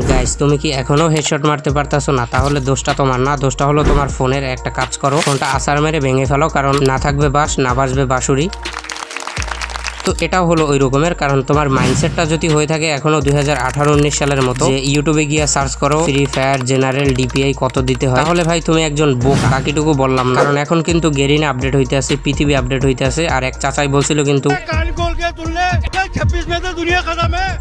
Guys তুমি কি এখনো হেডশট মারতে পারতাছো না? তাহলে দোষটা তোমার না, দোষটা হলো তোমার ফোনের। একটা কাজ করো, ফোনটা আছাড় মেরে ভেঙে ফেলো, কারণ না থাকবে বাঁশ, না বাজবে বাঁশুরি। তো এটাও হলো ওই রকমের, কারণ তোমার মাইন্ডসেটটা যদি হয়ে থাকে এখনো 2018-19 সালের মতো, যে ইউটিউবে গিয়ে সার্চ করো ফ্রি ফায়ার জেনারেল ডিপিআই কত দিতে হয়, তাহলে ভাই তুমি একজন বোকা। বাকিটুকু বললাম না, কারণ এখন কিন্তু গেরিনা আপডেট হইতে আছে, পৃথিবী আপডেট হইতে আছে। আর এক চাচাই বলছিল কিন্তু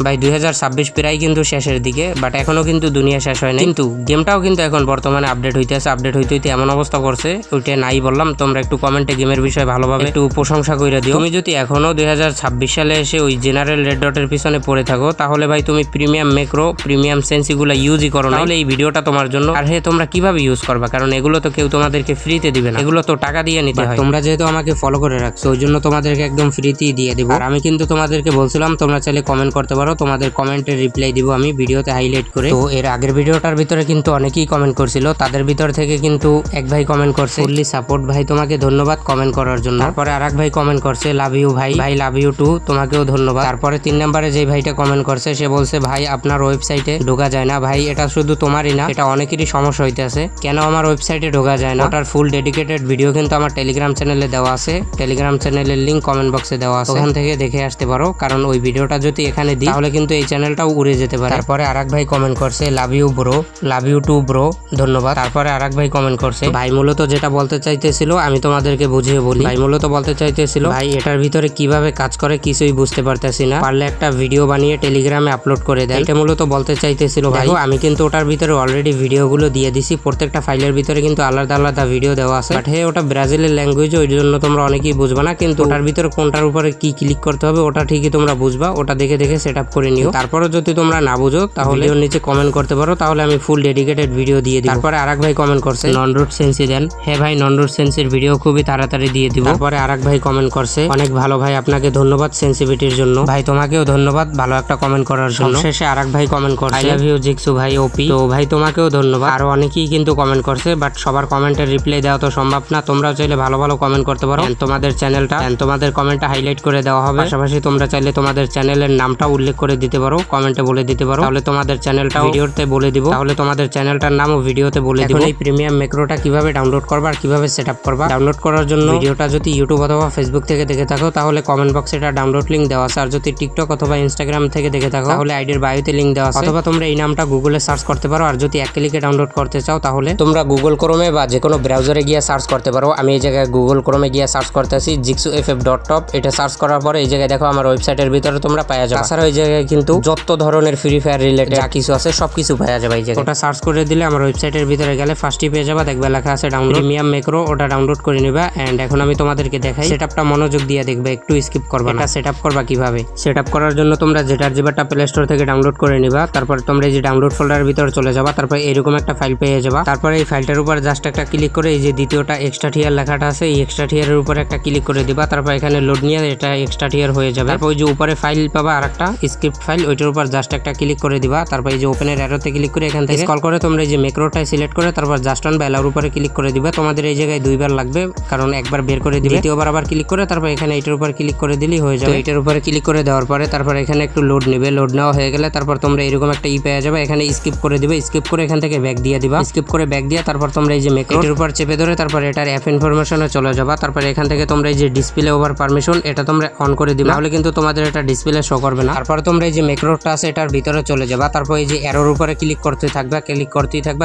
ভাই 2026 প্রায় কিন্তু শেষের দিকে, বাট এখনো কিন্তু দুনিয়া শেষ হয় না। কিন্তু গেমটাও কিন্তু এখন বর্তমানে আপডেট হইতে আছে। আপডেট হইতে হইতে এমন অবস্থা করছে, ওইটা নাই বললাম। তোমরা একটু কমেন্টে গেমের বিষয়ে ভালোভাবে একটু প্রশংসা করে দিও। তুমি যদি এখনো 2026 সালে এসে ওই জেনারেল রেড ডটের পিছনে পড়ে থাকো, তাহলে ভাই তুমি প্রিমিয়াম ম্যাক্রো, প্রিমিয়াম সেন্সিগুলো ইউজই করো না, তাহলে এই ভিডিওটা তোমার জন্য। আর হ্যাঁ, তোমরা কিভাবে ইউজ করবা, কারণ এগুলো তো কেউ তোমাদেরকে ফ্রিতে দিবে না, এগুলো তো টাকা দিয়ে নিতে হয়। তোমরা যেহেতু আমাকে ফলো করে রাখছো, ওই জন্য তোমাদেরকে একদম ফ্রিতেই দিয়ে দিব। আর আমি কিন্তু তোমাদেরকে বলছিলাম তোমরা চাইলে কমেন্ট করতে পারো, তোমাদের কমেন্টের রিপ্লাই দিব আমি ভিডিওতে হাইলাইট করে। তো এর আগের ভিডিওটার ভিতরে কিন্তু অনেকেই কমেন্ট করছিল, তাদের ভিতর থেকে কিন্তু এক ভাই কমেন্ট করছে ফুললি সাপোর্ট। ভাই তোমাকে ধন্যবাদ কমেন্ট করার জন্য। তারপরে আরেক ভাই কমেন্ট করছে লাভ ইউ ভাই, ভাই লাভ ইউ টু, তোমাকেও ধন্যবাদ। তারপরে 3 নম্বরে যে ভাইটা কমেন্ট করছে, সে বলছে ভাই আপনার ওয়েবসাইটে ঢোকা যায় না। ভাই এটা শুধু তোমারই না, এটা অনেকেরই সমস্যা হইতেছে, কেন আমার ওয়েবসাইটে ঢোকা যায় না। ওটার ফুল ডেডিকেটেড ভিডিও কিন্তু আমার টেলিগ্রাম চ্যানেলে দেওয়া আছে, টেলিগ্রাম চ্যানেলের লিংক কমেন্ট বক্সে দেওয়া আছে, ওখান থেকে দেখে আসতে পারো। কারণ ওই ভিডিওটা যদি এখানে দিই তাহলে কিন্তু এই চ্যানেলটাও উড়ে যেতে পারে। তারপরে আরেক ভাই কমেন্ট করছে love you bro, love you too bro, ধন্যবাদ। তারপরে আরেক ভাই কমেন্ট করছে ভাই মূলত যেটা বলতে চাইতেছিল আমি তোমাদেরকে বুঝিয়ে বলি। ভাই মূলত বলতে চাইতেছিল ভাই এটার ভিতরে কিভাবে কাজ করে কিছুই বুঝতে পারতেছি না, পারলে একটা ভিডিও বানিয়ে টেলিগ্রামে আপলোড করে দেন। এটা মূলত বলতে চাইতেছিল। ভাই আমি কিন্তু ওটার ভিতরে অলরেডি ভিডিওগুলো দিয়ে দিছি, প্রত্যেকটা ফাইলের ভিতরে কিন্তু আলাদা আলাদা ভিডিও দেওয়া আছে। বাট হ্যাঁ, ওটা ব্রাজিলের ল্যাঙ্গুয়েজ, ওই জন্য তোমরা অনেকেই বুঝবা না, কিন্তু ওটার ভিতরে কোনটার উপরে কি ক্লিক করতে হবে ওটা ঠিকই তোমরা বুঝবা। ওটা দেখে দেখে সেট আপ করে নিও। তারপরে যদি তোমরা না বুঝো তাহলে ভিডিওর নিচে কমেন্ট করতে পারো, তাহলে আমি ফুল ডেডিকেটেড ভিডিও দিয়ে দিই। তারপরে আরেক ভাই কমেন্ট করছে নন রুট সেন্সি দেন। হ্যাঁ ভাই, নন রুট সেন্সির ভিডিও খুবই তাড়াতাড়ি দিয়ে দিব। তারপরে আরেক ভাই কমেন্ট করছে অনেক ভালো ভাই, আপনাকে ধন্যবাদ সেন্সিভিটির জন্য। ভাই তোমাকেও ধন্যবাদ ভালো একটা কমেন্ট করার জন্য। শেষে আরেক ভাই কমেন্ট করছে আই লাভ ইউ জিক্সু ভাই ওপি। তো ভাই তোমাকেও ধন্যবাদ। আরো অনেকেই কিন্তু কমেন্ট করছে, বাট সবার কমেন্টের রিপ্লাই দেওয়া তো সম্ভব না। তোমরাও চাইলে ভালো ভালো কমেন্ট করতে পারো, তোমাদের চ্যানেলটা তোমাদের কমেন্টটা হাইলাইট করে দেওয়া হবে। পাশাপাশি তোমরা চাইলে তোমাদের চ্যানেলের নামটা উল্লেখ করে দিতে পারো, কমেন্টে বলে দিতে পারো, তাহলে তোমাদের চ্যানেলটা ভিডিওতে বলে দিব, তাহলে তোমাদের চ্যানেলটার নামও ভিডিওতে বলে দিব। এই প্রিমিয়াম ম্যাক্রোটা কিভাবে ডাউনলোড করবা আর কিভাবে সেটআপ করবা, ডাউনলোড করার জন্য ভিডিওটা যদি ইউটিউব অথবা ফেসবুক থেকে দেখে থাকো তাহলে কমেন্ট বক্সে এটা ডাউনলোড লিংক দেওয়া আছে। আর যদি টিকটক অথবা ইনস্টাগ্রাম থেকে দেখে থাকো তাহলে আইডির বায়োতে লিংক দেওয়া আছে, অথবা তোমরা এই নামটা গুগলে সার্চ করতে পারো। আর যদি এক ক্লিকে ডাউনলোড করতে চাও তাহলে তোমরা গুগল ক্রোমে বা যে কোনো ব্রাউজারে গিয়ে সার্চ করতে পারো। আমি এই জায়গায় গুগল ক্রোমে গিয়ে সার্চ করতেছি jigsuff.top। এটা সার্চ করার পরে এই জায়গায় দেখো আমার ওয়েবসাইটের ভিতরে তোমরা পাওয়া যাবে। তাছাড়া ওই জায়গায় কিন্তু যত ধরনের ফ্রি ফায়ার রিলেটেড যা কিছু আছে সবকিছু পাওয়া যাবে। এই জায়গায় ওটা সার্চ করে দিলে আমার ওয়েবসাইটের ভিতরে গেলে ফার্স্টই পেয়ে যাবা, দেখবে লেখা আছে ডাউনলোড প্রিমিয়াম ম্যাক্রো, ওটা ডাউনলোড করে নিবা। এন্ড এখন আমি তোমাদেরকে দেখাই সেটআপটা মনোযোগ দিয়ে দেখবে, একটু স্কিপ করবা না। সেটআপ করবা কিভাবে, সেটআপ করার জন্য তোমরা যেটা প্লে স্টোর থেকে ডাউনলোড করে নিবা। তারপর তোমরা এই যে ডাউনলোড ফোল্ডারের ভিতরে চলে যাবা, তারপর এরকম একটা ফাইল পেয়ে যাবা। তারপর এই ফাইলটার উপর জাস্ট একটা ক্লিক করে এই যে দ্বিতীয়টা এক্সট্রা টিয়ার লেখাটা আছে, এই এক্সট্রা টিয়ারের উপর একটা ক্লিক করে দিবা। তারপর এখানে লোড নিয়ে এটা এক্সট্রা টিয়ার হয়ে যাবে। তারপর ওই যে উপরে ফাইল পাবা আরেকটা স্ক্রিপ্ট ফাইল, ওইটার উপর জাস্ট একটা ক্লিক করে দিবা। তারপর এই যে ওপেনের অ্যারোতে ক্লিক করে এখান থেকে স্ক্রল করে তোমরা এই যে ম্যাক্রোটাই সিলেক্ট করে তারপর জাস্ট অন বা এলাওর উপরে ক্লিক করে দিবা। তোমাদের এই জায়গায় দুইবার লাগবে, কারণ একবার বের করে দিবে, দ্বিতীয়বার আবার ক্লিক করে তারপর এখানে এটার উপর ক্লিক করে দিলেই হয়ে যাবে। এটার উপরে ক্লিক করে দেওয়ার পরে তারপর এখানে একটু লোড নেবে, লোড নেওয়া হয়ে গেলে তারপর তোমরা এরকম একটা পেয়ে যাবে। এখানে স্কিপ করে দিবে, স্কিপ করে এখান থেকে ব্যাক দিয়ে দিবা। স্কিপ করে ব্যাক দিয়ে তারপর তোমরা এই যে ম্যাক্রোর উপর চেপে ধরে তারপর এটার অ্যাপ ইনফরমেশনে চলে যাবা। তারপর এখান থেকে তোমরা এই যে ডিসপ্লে ওভার পারমিশন এটা তোমরা অন করে দিবা, তাহলে কিন্তু তোমাদের এটা ডিসপ্লে শো করবে না। তারপর তোমরা এই যে ম্যাক্রোটা আছে এটার ভিতরে চলে যাবা। তারপর এই যে অ্যারোর উপরে ক্লিক করতেই থাকবা।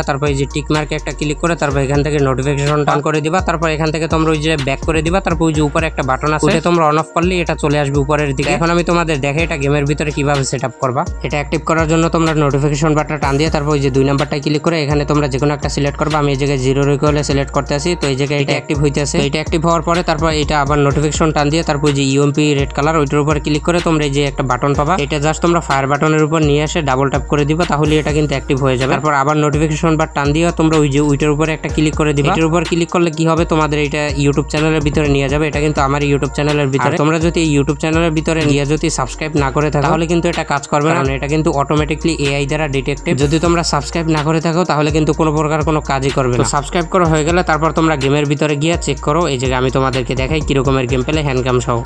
তারপর এই যে টিক মার্কে একটা ক্লিক করে তারপর এখান থেকে নোটিফিকেশন অন করে দিবা। তারপর এখান থেকে তোমরা ওই যে ব্যাক করে দিবা। তারপর ওই যে উপরে একটা বাটন আছে, ওটা তোমরা অন অফ করলে এটা চলে আসবে উপরের দিকে। এখন আমি তোমাদের দেখাই এটা গেমের ভিতরে কিভাবে সেটআপ করবা। এটা অ্যাক্টিভ করার জন্য তোমরা নোটিফিকেশন বাটনটা টান দিয়ে তারপর ওই যে 2 নাম্বারটায় ক্লিক করে এখানে তোমরা যে কোনো একটা সিলেক্ট করবা। আমি এই জায়গায় 0 রিকোয়েলে সিলেক্ট করতে আসি, তো এই জায়গায় এটা অ্যাক্টিভ হইতেছে। এটা অ্যাক্টিভ হওয়ার পরে তারপর এটা আবার নোটিফিকেশন টান দিয়ে তারপর ওই যে ইউএমপি রেড কালার ওইটার উপর ক্লিক করে তোমরা এই যে একটা বাটন পাবা, এটা জাস্ট তোমরা ফায়ার বাটনের উপর নিয়ে এসে ডাবল ট্যাপ করে দিবা, তাহলে এটা কিন্তু অ্যাক্টিভ হয়ে যাবে। তারপর আবার নোটিফিকেশন বার টান দিয়ে তোমরা ওই যে ওইটার উপরে একটা ক্লিক করে দিবা। এটার উপর ক্লিক করলে কি হবে, তোমাদের এটা ইউটিউব চ্যানেলের ভিতরে নিয়ে যাবে। এটা কিন্তু আমার ইউটিউব চ্যানেলের ভিতরে। তোমরা যদি এই ইউটিউব চ্যানেলের ভিতরে নিয়ে যদি সাবস্ক্রাইব না করে থাকো তাহলে কিন্তু এটা কাজ করবে না, কারণ এটা কিন্তু অটোমেটিকলি এআই দ্বারা ডিটেক্টেড। যদি তোমরা সাবস্ক্রাইব না করে থাকো তাহলে কিন্তু কোনো প্রকার কোনো কাজই করবে না। সাবস্ক্রাইব করা হয়ে গেলে তারপর তোমরা গেমের ভিতরে গিয়ে চেক করো। এই জায়গায় আমি তোমাদেরকে দেখাই কিরকমের গেম পেলে হ্যান্ডকাম সহ।